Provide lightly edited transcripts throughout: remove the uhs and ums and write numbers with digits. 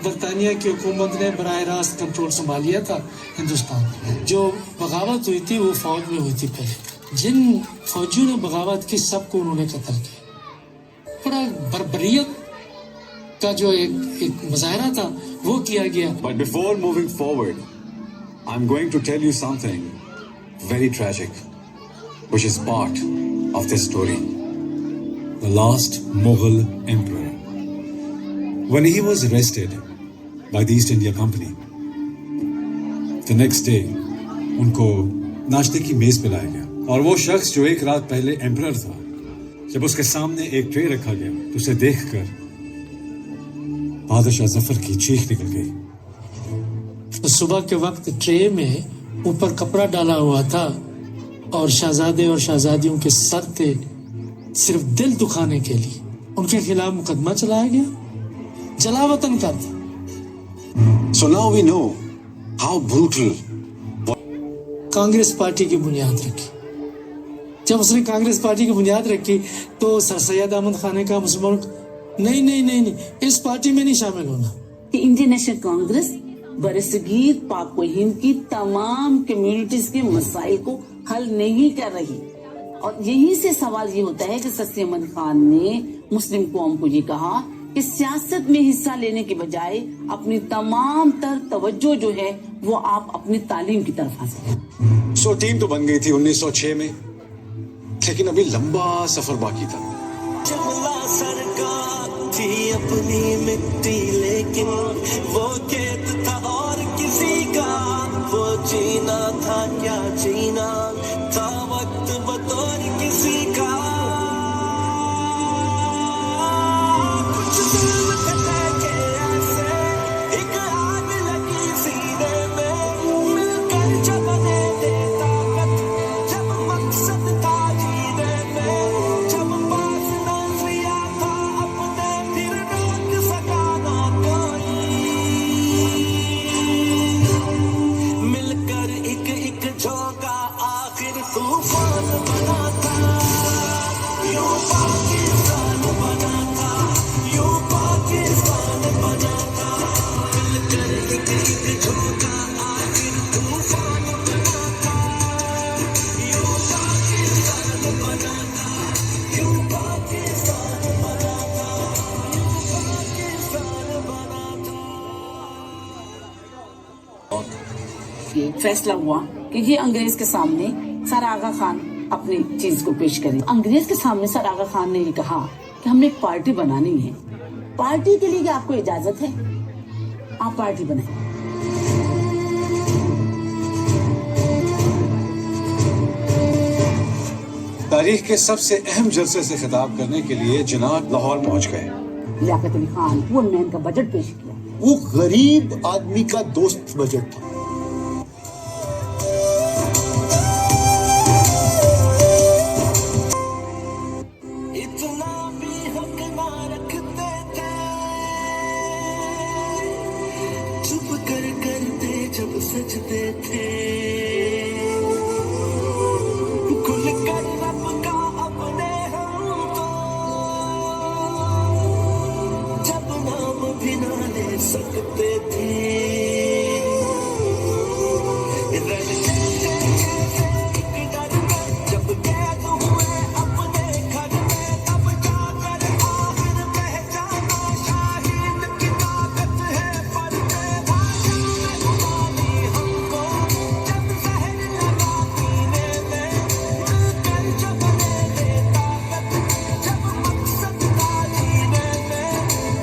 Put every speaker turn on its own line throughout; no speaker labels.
برطانیہ کی حکومت نے براہ راست کنٹرول سنبھال لیا تھا ہندوستان میں. جو بغاوت ہوئی تھی وہ فوج میں ہوئی تھی پہلے. جن فوجیوں نے بغاوت کی سب کو انہوں نے قتل کیا. بڑا بربریت کا جو ایک مظاہرہ تھا وہ کیا گیا.
But before moving forward, I'm going to tell you something very tragic, which is part of this story. The last Mughal emperor, when he was arrested by the East India Company, the next day ان کو ناشتے کی میز پہ لایا گیا اور وہ شخص جو ایک رات پہلے ایمپرر تھا, جب اس کے سامنے ایک ٹرے رکھا گیا تو اسے دیکھ کر بادشاہ ظفر کی چیخ نکل گئی.
صبح کے وقت ٹرے میں اوپر کپڑا ڈالا ہوا تھا اور شہزادے اور شہزادیوں کے سر تھے صرف دل دکھانے کے لیے. ان کے خلاف مقدمہ چلایا گیا, جلا وطن کا تھا.
So now we know how brutal.
Congress party کی بنیاد رکھی. جب اس نے کانگریس پارٹی کی بنیاد رکھی تو سر سید احمد خان نے کہا مسلمانوں نہیں اس پارٹی میں نہیں شامل ہونا.
انڈین نیشنل کانگریس برصغیر پاک و ہند کی تمام کمیونٹیز کے مسائل کو حل نہیں کر رہی, اور یہیں سے سوال یہ ہوتا ہے کہ سر سید احمد خان نے مسلم قوم کو یہ کہا کہ سیاست میں حصہ لینے کے بجائے اپنی تمام تر توجہ جو ہے وہ آپ اپنی تعلیم کی طرف حاصل.
سو ٹیم تو بن گئی تھی 1906 میں, لیکن ابھی لمبا سفر باقی تھا.
جملہ سرکار تھی اپنی مٹی لیکن وہ کھیت تھا اور کسی کا, وہ جینا تھا کیا جینا تھا وقت بطور کسی کا. کچھ دل پھٹے کے ایسے ایک آگ لگی سینے میں, مل کر جب بنے دے طاقت, جب مقصد تھا جینے میں, جب پاس نظریہ تھا اپنے پھر روک سکا نہ کوئی. مل کر ایک جھونکا آخر طوفان بنا تھا, یوں پاکستان بنا تھا, یوں پاکستان بنا تھا. مل کر ایک جھونکا آخر طوفان بنا تھا, یوں پاکستان بنا تھا, یوں پاکستان بنا تھا, یوں پاکستان بنا تھا.
یہ فیصلہ ہوا کہ یہ انگریز کے سامنے سر آغا خان اپنی چیز کو پیش کرے. انگریز کے سامنے سر آغا خان نے یہ کہا کہ ہم نے ایک پارٹی بنانی ہے, پارٹی کے لیے آپ کو اجازت ہے, آپ پارٹی بنائیں.
تاریخ کے سب سے اہم جلسے سے خطاب کرنے کے لیے جناب لاہور پہنچ گئے.
لیاقت علی خان پور مین کا بجٹ پیش کیا.
وہ غریب آدمی کا دوست بجٹ تھا.
اتنا بھی حق نہ رکھتے تھے, چپ کر کرتے جب سجدے تھے, کھل کر رب کا اپنے ہم تو جب نام بھی نہ لے سکتے تھے. جب قید ہوئے اپنے گھر میں تب جا کر آخر پہچانا شاہین کی طاقت ہے, پر بھائی اٹھانی ہم کو جب زہر لگا پینے میں, مل کر جب لے لے طاقت, جب مقصد تھا جینے میں,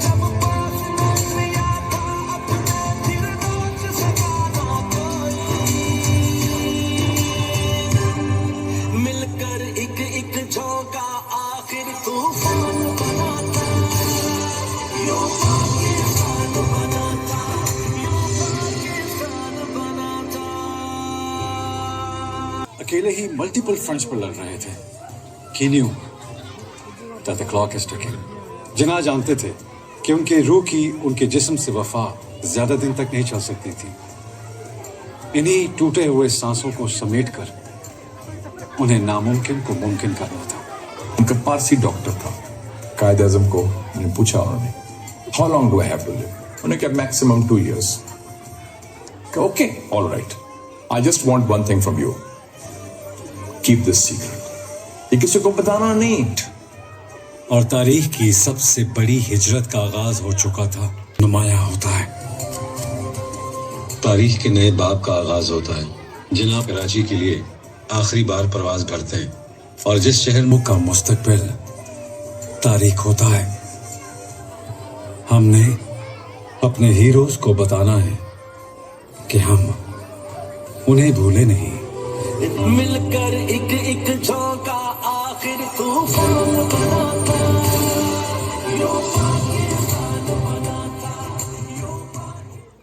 جب پاس نظریہ تھا اپنے پھر روک سکا نہ کوئی. مل کر ایک جھونکا آخر طوفان بنا تھا, یوں پاکستان بنا تھا, یوں پاکستان بنا تھا.
اکیلے ہی ملٹیپل فرنٹس پر لڑ رہے تھے. He knew that the clock is ticking. جناح جانتے تھے کہ ان کے روح کی ان کے جسم سے وفا زیادہ دن تک نہیں چل سکتی تھی. انہی ٹوٹے ہوئے سانسوں کو سمیٹ کر انہیں ناممکن کو ممکن کرنا تھا.
ان کا پارسی ڈاکٹر تھا. قائد اعظم کو انہیں پوچھا انہوں نے, how long do I have to live, انہوں نے کہا maximum 2 years. Okay all right, I just want one thing from you, keep this secret, یہ کسی کو بتانا نہیں.
اور تاریخ کی سب سے بڑی ہجرت کا آغاز ہو چکا تھا. نمایاں ہوتا ہے
تاریخ کے نئے باب کا آغاز ہوتا ہے. جناب کراچی کے لیے آخری بار پرواز بھرتے ہیں, اور جس شہر
ملک کا مستقبل تاریخ ہوتا ہے. ہم نے اپنے ہیروز کو بتانا ہے کہ ہم انہیں بھولے نہیں.
مل کر ایک جھونکا آخر طوفان بناتا.